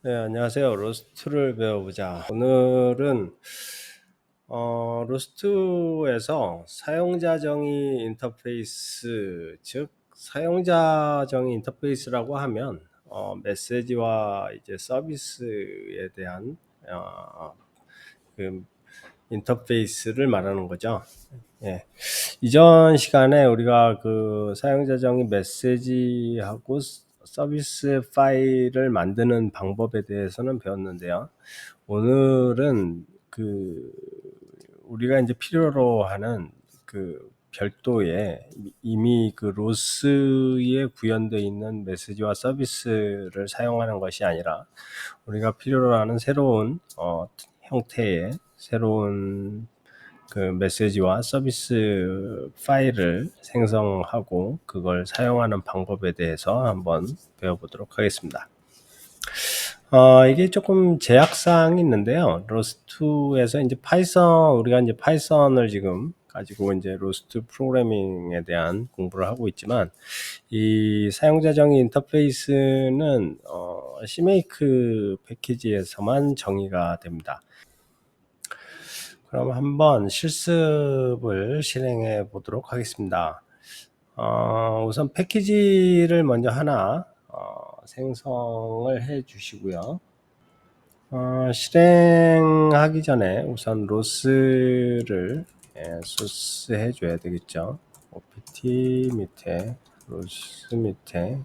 네, 안녕하세요. 로스트를 배워보자. 오늘은 로스트에서 사용자 정의 인터페이스, 즉 사용자 정의 인터페이스라고 하면 메시지와 이제 서비스에 대한 그 인터페이스를 말하는 거죠. 예. 이전 시간에 우리가 그 사용자 정의 메시지하고 서비스 파일을 만드는 방법에 대해서는 배웠는데요. 오늘은 우리가 이제 필요로 하는 그 별도의 이미 그 로스에 구현되어 있는 메시지와 서비스를 사용하는 것이 아니라 우리가 필요로 하는 새로운 형태의 새로운 그 메시지와 서비스 파일을 생성하고 그걸 사용하는 방법에 대해서 한번 배워보도록 하겠습니다. 이게 조금 제약사항이 있는데요. 로스트에서 이제 우리가 이제 파이썬을 지금 가지고 이제 로스트 프로그래밍에 대한 공부를 하고 있지만, 이 사용자 정의 인터페이스는 CMake 패키지에서만 정의가 됩니다. 그럼 한번 실습을 실행해 보도록 하겠습니다. 우선 패키지를 먼저 하나 생성을 해 주시고요. 실행하기 전에 우선 로스를 소스 해줘야 되겠죠. opt 밑에 로스 밑에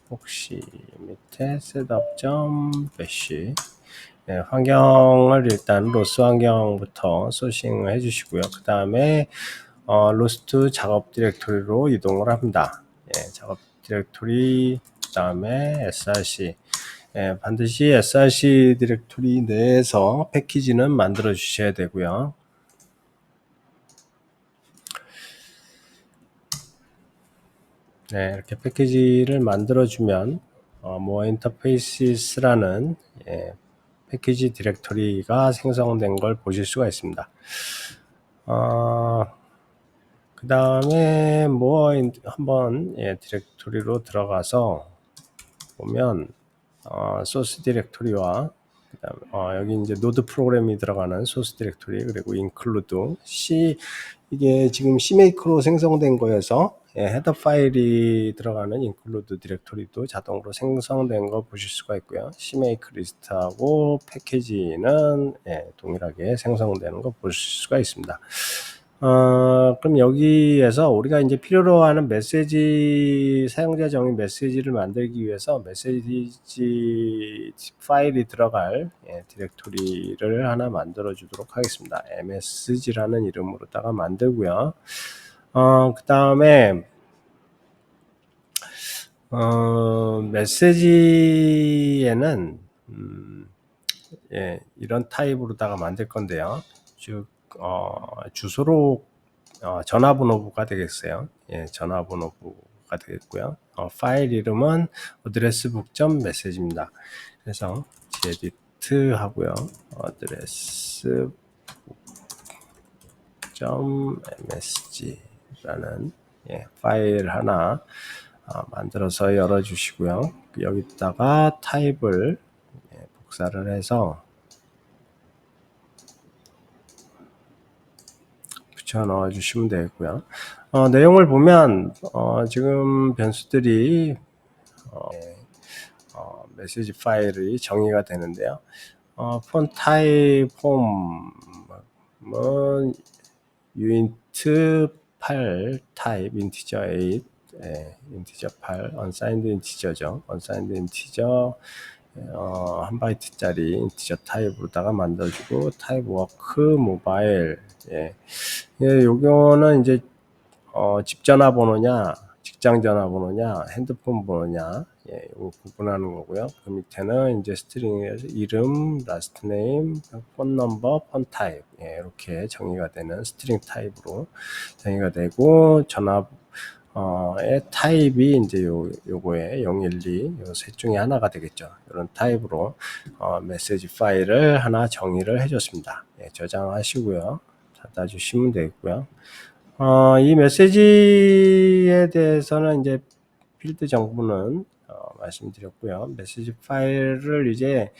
폭시 밑에 setup.bash 환경을 일단 로스 환경부터 소싱을 해주시고요. 그 다음에 로스트 작업 디렉토리로 이동을 합니다. 작업 디렉토리 그 다음에 src 반드시 src 디렉토리 내에서 패키지는 만들어 주셔야 되고요. 이렇게 패키지를 만들어 주면 more interfaces라는 패키지 디렉토리가 생성된 걸 보실 수가 있습니다. 그 다음에 한번 디렉토리로 들어가서 보면 소스 디렉토리와 그다음 여기 이제 노드 프로그램이 들어가는 소스 디렉토리 그리고 include 이게 지금 CMake로 생성된 거여서 헤더 파일이 들어가는 include 디렉토리도 자동으로 생성된 거 보실 수가 있고요. CMake 리스트하고 패키지는 동일하게 생성되는 거 보실 수가 있습니다. 그럼 여기에서 우리가 이제 필요로 하는 메시지, 사용자 정의 메시지를 만들기 위해서 메시지 파일이 들어갈 디렉토리를 하나 만들어 주도록 하겠습니다. msg라는 이름으로다가 만들고요. 그 다음에 메시지에는 이런 타입으로다가 만들 건데요. 즉 주소로 전화번호부가 되겠어요. 전화번호부가 되겠고요. 파일 이름은 addressbook.message입니다. 그래서 gedit 하고요. addressbook.msg라는 파일 하나 만들어서 열어주시고요. 여기다가 타입을 복사를 해서 붙여 넣어 주시면 되겠고요. 내용을 보면 지금 변수들이 메시지 파일이 정의가 되는데요. 폰 타입 폼은 uint 8 타입 인티저 8 인티저 8 unsigned 인티저죠. unsigned 인티저 한 바이트짜리 인티저 타입으로다가 만들어주고 타입 워크 모바일 요거는 이제 집 전화번호냐 직장 전화번호냐 핸드폰 번호냐 이거 구분하는 거고요. 그 밑에는 이제 스트링에서 이름, 라스트 네임, 폰 넘버, 폰 타입 이렇게 정의가 되는 스트링 타입으로 정의가 되고 의 타입이 이제 요거에 012, 요 셋 중에 하나가 되겠죠. 이런 타입으로 메시지 파일을 하나 정의를 해줬습니다. 저장하시고요. 닫아 주시면 되겠고요. 이 메시지에 대해서는 이제 필드 정보는 말씀드렸고요. 메시지 파일을 이제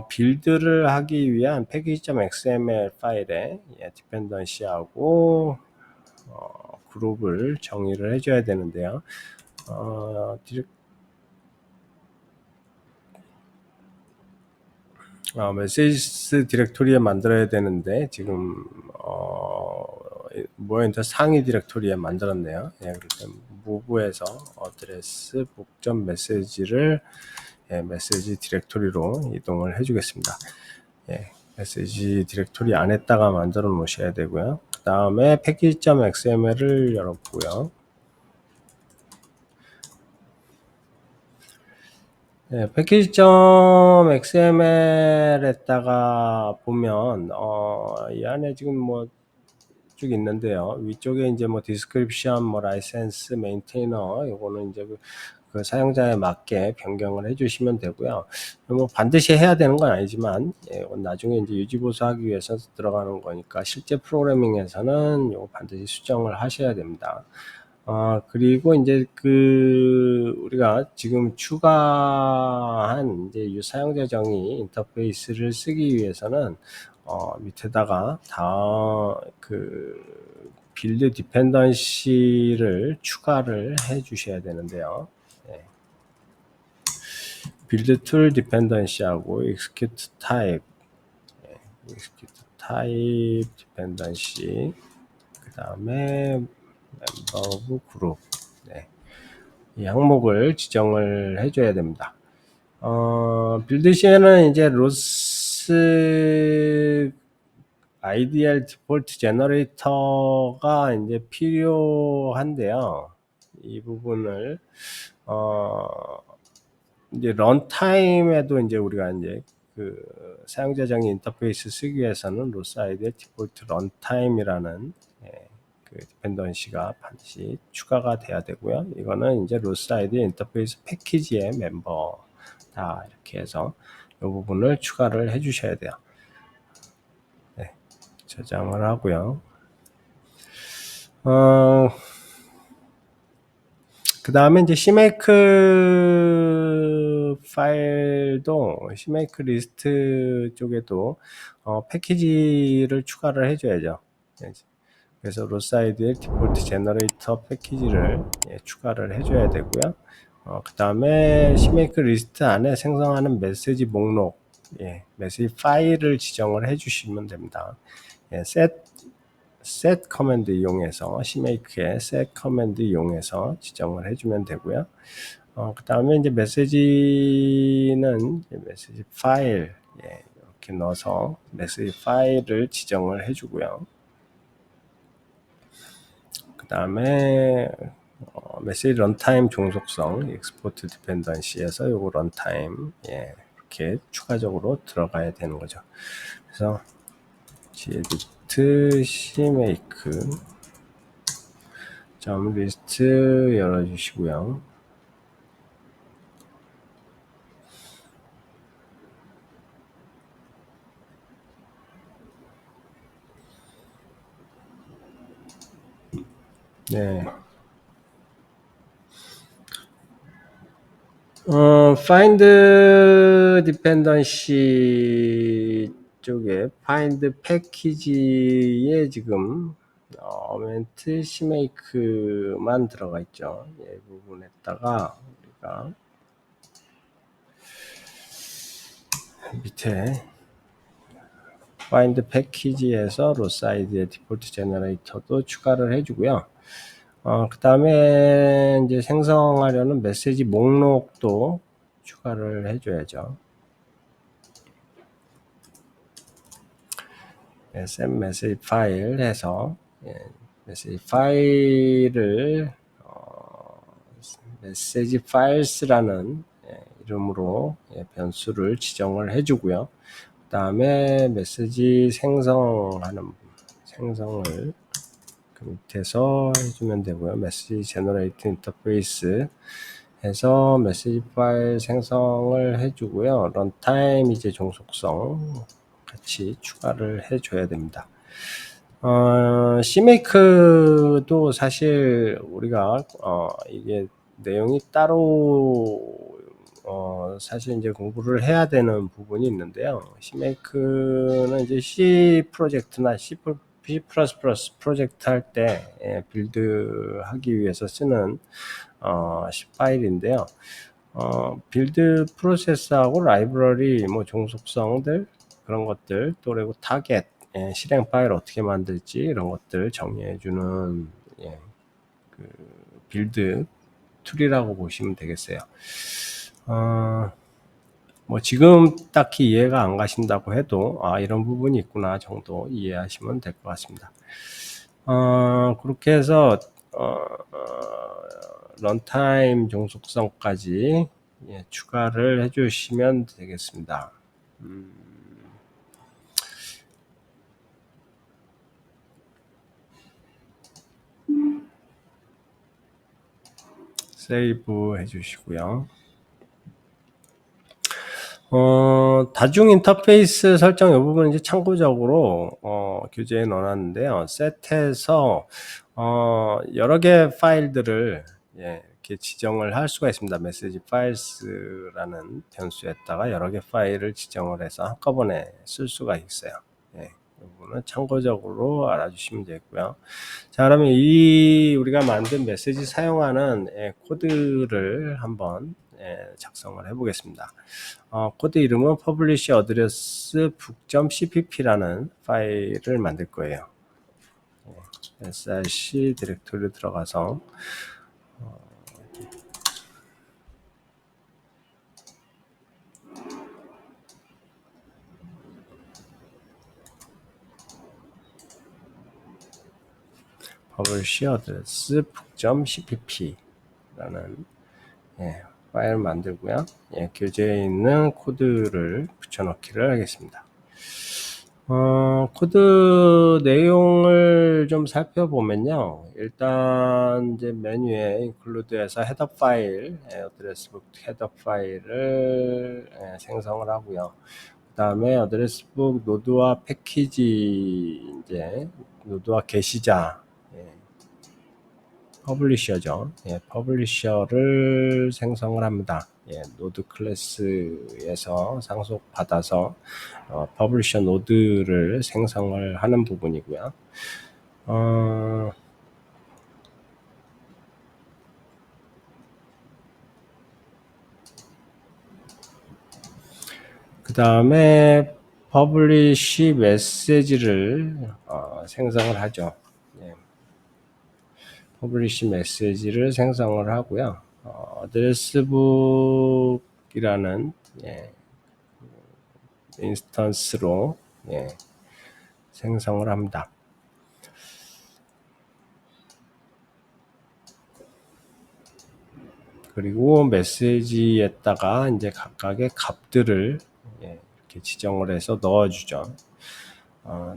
빌드를 하기 위한 package.xml 파일에 디펜던시하고 그룹을 정의를 해줘야 되는데요. 메시지 디렉토리에 만들어야 되는데 지금 모니터 상위 디렉토리에 만들었네요. 예, 그래서 무브에서 어드레스 목전 메시지를 메시지 디렉토리로 이동을 해주겠습니다. 예, 메시지 디렉토리 안에다가 만들어 놓으셔야 되고요. 그 다음에 package.xml을 열었고요. 네, package.xml에다가 보면 이 안에 지금 뭐 쭉 있는데요. 위쪽에 이제 뭐 description, 뭐 license, maintainer 요거는 이제 그 사용자에 맞게 변경을 해주시면 되고요. 뭐 반드시 해야 되는 건 아니지만 나중에 이제 유지보수하기 위해서 들어가는 거니까 실제 프로그래밍에서는 요거 반드시 수정을 하셔야 됩니다. 그리고 이제 우리가 지금 추가한 이제 사용자 정의 인터페이스를 쓰기 위해서는 밑에다가 빌드 디펜던시를 추가를 해 주셔야 되는데요. 빌드 툴 디펜던시하고 execute type, execute type 디펜던시, 그 다음에 member of group, 이 항목을 지정을 해줘야 됩니다. 빌드 시에는 이제 로스 IDL 디폴트 제너레이터가 이제 필요한데요. 이 부분을 이제 런타임에도 이제 우리가 이제 사용자 정의 인터페이스 쓰기 위해서는 로스 IDL 디폴트 런타임이라는 디펜던시가 반드시 추가가 돼야 되고요. 이거는 이제 로스 IDL 인터페이스 패키지의 멤버다 이렇게 해서 이 부분을 추가를 해 주셔야 돼요. 저장을 하고요. 그 다음에 이제 CMake 파일도 CMake 리스트 쪽에도 패키지를 추가를 해줘야죠. 그래서 로사이드의 디폴트 제너레이터 패키지를 추가를 해줘야 되고요. 그 다음에 CMake 리스트 안에 생성하는 메시지 목록, 메시지 파일을 지정을 해주시면 됩니다. set 커맨드 이용해서 CMake의 set 커맨드 이용해서 지정을 해주면 되고요. 그 다음에 이제 메시지는 메시지 파일 이렇게 넣어서 메시지 파일을 지정을 해주고요. 그 다음에 메시지 런타임 종속성 export dependency에서 요거 런타임 이렇게 추가적으로 들어가야 되는 거죠. 그래서 gedit cmake 점 리스트 열어주시고요. 네. find dependency 쪽에 find package에 지금 aument cmake만 들어가 있죠. 이 부분에다가 우리가 밑에 find package에서 로스 아이디의 디폴트 제너레이터도 추가를 해주고요. 그 다음에 이제 생성하려는 메시지 목록도 추가를 해줘야죠. set 메시지 파일 해서 메시지 파일을 메시지 파일스라는 이름으로 변수를 지정을 해주고요. 그 다음에 메시지 생성을 그 밑에서 해주면 되고요. 메시지 제너레이트 인터페이스 해서 메시지 파일 생성을 해주고요. 런타임 이제 종속성 같이 추가를 해줘야 됩니다. CMake도 사실 우리가 이게 내용이 따로 사실 이제 공부를 해야 되는 부분이 있는데요. CMake는 이제 C 프로젝트나 C++ 프로젝트 할 때 빌드하기 위해서 쓰는 C 파일인데요. 빌드 프로세스하고 라이브러리, 뭐 종속성들 그런 것들, 또 그리고 타겟, 실행 파일 어떻게 만들지 이런 것들 정리해주는 그 빌드 툴이라고 보시면 되겠어요. 뭐 지금 딱히 이해가 안 가신다고 해도 이런 부분이 있구나 정도 이해하시면 될 것 같습니다. 그렇게 해서 런타임 종속성까지 추가를 해주시면 되겠습니다. 세이브 해주시고요. 다중 인터페이스 설정 이 부분은 이제 참고적으로 교재에 넣어놨는데요. 셋에서 여러 개 파일들을 이렇게 지정을 할 수가 있습니다. 메시지 파일스라는 변수에다가 여러 개 파일을 지정을 해서 한꺼번에 쓸 수가 있어요. 이 부분은 참고적으로 알아주시면 되고요. 자, 그러면 우리가 만든 메시지 사용하는 코드를 한번 작성을 해보겠습니다. 코드 이름은 publish address book.cpp라는 파일을 만들 거예요. src 디렉토리로 들어가서 publish address book.cpp라는 파일 만들고요. 교재에 있는 코드를 붙여넣기를 하겠습니다. 코드 내용을 좀 살펴보면요. 일단 이제 메뉴에 include에서 헤더 파일, 어드레스북 헤더 파일을 생성을 하고요. 그 다음에 어드레스북 노드와 패키지, 이제 노드와 게시자, 퍼블리셔죠. 퍼블리셔를 생성을 합니다. 노드 클래스에서 상속받아서 퍼블리셔 노드를 생성을 하는 부분이고요. 그 다음에 퍼블리시 메시지를 생성을 하죠. 퍼블리시 메시지를 생성을 하고요. 어드레스북이라는 인스턴스로 생성을 합니다. 그리고 메시지에다가 이제 각각의 값들을 이렇게 지정을 해서 넣어주죠.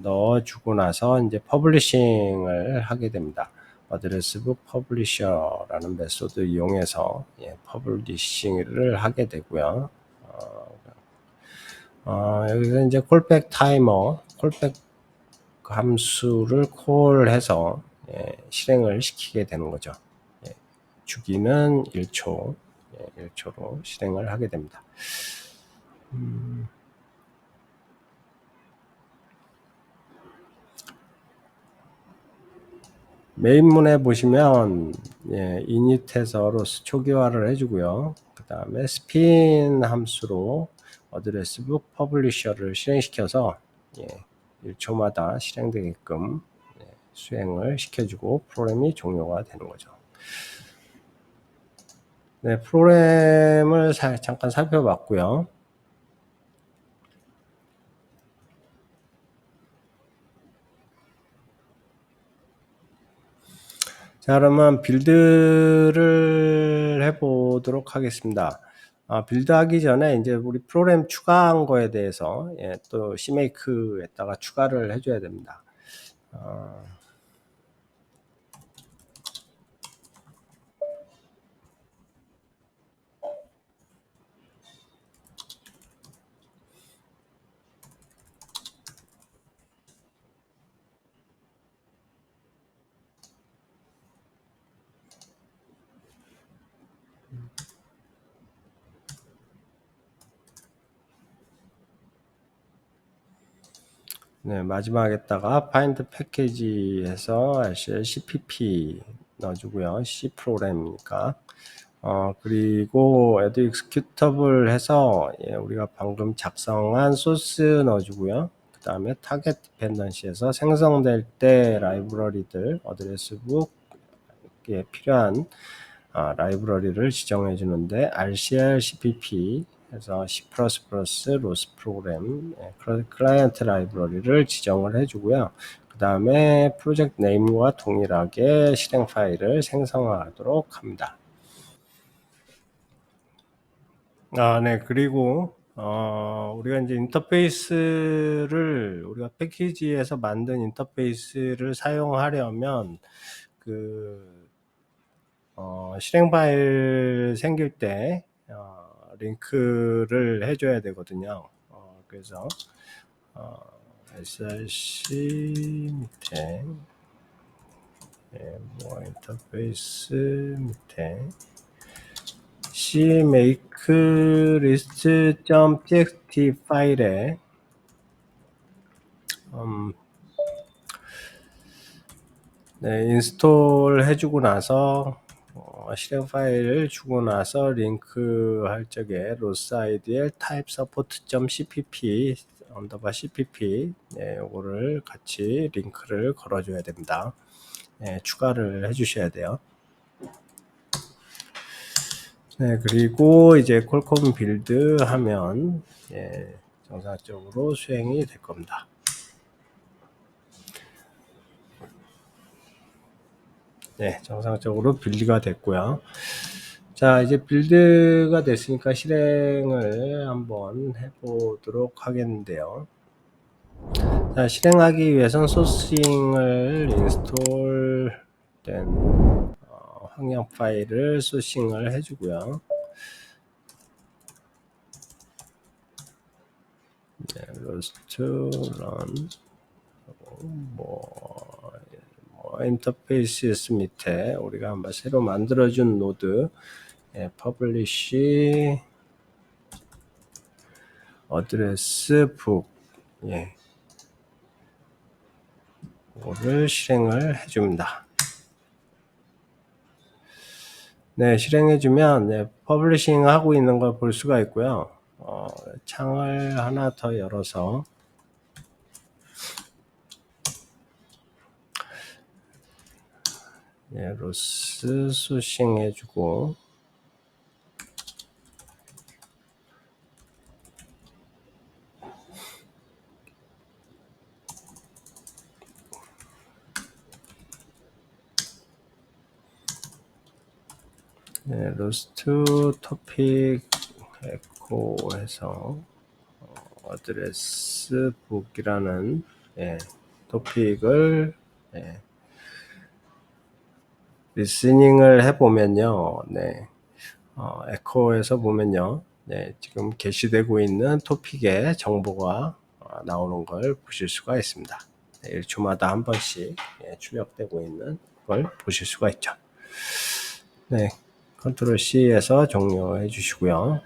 넣어주고 나서 이제 퍼블리싱을 하게 됩니다. 어드레스북 퍼블리셔라는 메소드 이용해서 퍼블리싱을 하게 되고요. 여기서 이제 콜백 타이머, 콜백 함수를 콜해서 실행을 시키게 되는 거죠. 주기는 1초, 1초로 실행을 하게 됩니다. 메인문에 보시면 init에서 로스 초기화를 해주고요. 그 다음에 spin 함수로 어드레스북 퍼블리셔를 실행시켜서 1초마다 실행되게끔 수행을 시켜주고 프로그램이 종료가 되는 거죠. 네, 프로그램을 잠깐 살펴봤고요. 자, 그러면 빌드를 해보도록 하겠습니다. 빌드하기 전에 이제 우리 프로그램 추가한 거에 대해서 또 CMake에다가 추가를 해줘야 됩니다. 네, 마지막에다가 find package에서 cpp 넣어주고요. C 프로그램이니까. 그리고 add executable 해서 우리가 방금 작성한 소스 넣어주고요. 그 다음에 타겟 디펜던시에서 생성될 때 라이브러리들 어드레스북에 필요한 라이브러리를 지정해 주는데 RCR CPP 해서 C++ 로스 프로그램 클라이언트 라이브러리를 지정을 해주고요. 그 다음에 프로젝트 네임과 동일하게 실행 파일을 생성하도록 합니다. 네. 그리고 우리가 이제 인터페이스를 우리가 패키지에서 만든 인터페이스를 사용하려면 그 실행 파일 생길 때 링크를 해줘야 되거든요. 그래서 src 밑에 뭐 인터페이스 밑에 cmakelist.txt 파일에 인스톨 해주고 나서 실행 파일을 주고 나서 링크 할 적에 rossIDL typesupport.cpp cpp 요거를 같이 링크를 걸어줘야 됩니다. 추가를 해주셔야 돼요. 그리고 이제 콜컴 빌드 하면 정상적으로 수행이 될 겁니다. 정상적으로 빌드가 됐고요. 자, 이제 빌드가 됐으니까 실행을 한번 해보도록 하겠는데요. 자, 실행하기 위해선 소싱을 인스톨된 환경 파일을 소싱을 해주고요. 로스트 런 인터페이스 밑에 우리가 한번 새로 만들어준 노드 publish 어드레스 북 이거를 실행을 해줍니다. 실행해주면 퍼블리싱 하고 있는 걸 볼 수가 있고요. 창을 하나 더 열어서 로스 소싱 해주고 로스트 토픽 에코 해서 어드레스 북이라는 토픽을 리스닝을 해보면요. 에코에서 보면요. 지금 게시되고 있는 토픽의 정보가 나오는 걸 보실 수가 있습니다. 1초마다 한 번씩 출력되고 있는 걸 보실 수가 있죠. 컨트롤 C에서 종료해 주시고요.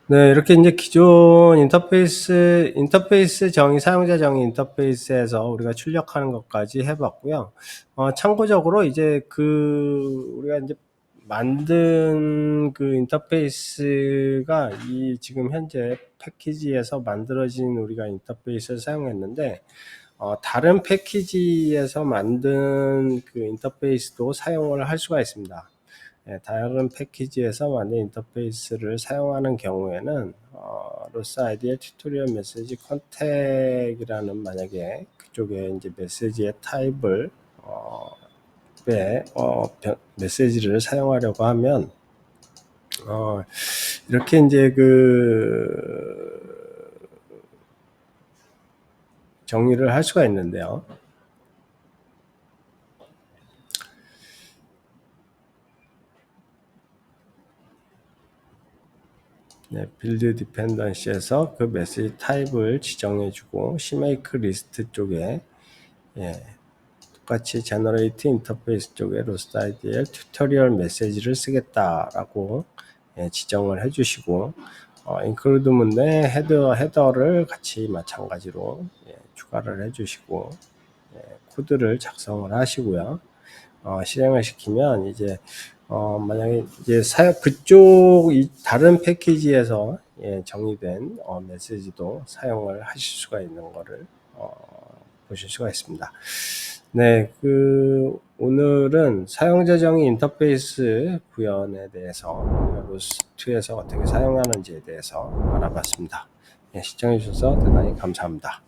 이렇게 이제 기존 인터페이스 정의, 사용자 정의 인터페이스에서 우리가 출력하는 것까지 해봤고요. 참고적으로 이제 우리가 이제 만든 그 인터페이스가 이 지금 현재 패키지에서 만들어진 우리가 인터페이스를 사용했는데, 다른 패키지에서 만든 그 인터페이스도 사용을 할 수가 있습니다. 다른 패키지에서 만든 인터페이스를 사용하는 경우에는 rossIDL 튜토리얼 메시지 컨택이라는 만약에 그쪽에 이제 메시지의 타입을 메시지를 사용하려고 하면 이렇게 이제 정리를 할 수가 있는데요. 빌드 디펜던시에서 그 메시지 타입을 지정해주고 cmake 리스트 쪽에 똑같이 generate 인터페이스 쪽에 rossIDL 튜토리얼 메시지를 쓰겠다라고 지정을 해주시고 include 문에 헤더를 같이 마찬가지로 추가를 해주시고 코드를 작성을 하시고요. 실행을 시키면 이제 만약에 이제 그쪽 다른 패키지에서 정의된 메시지도 사용을 하실 수가 있는 거를 보실 수가 있습니다. 네, 오늘은 사용자 정의 인터페이스 구현에 대해서 로스트에서 어떻게 사용하는지에 대해서 알아봤습니다. 시청해 주셔서 대단히 감사합니다.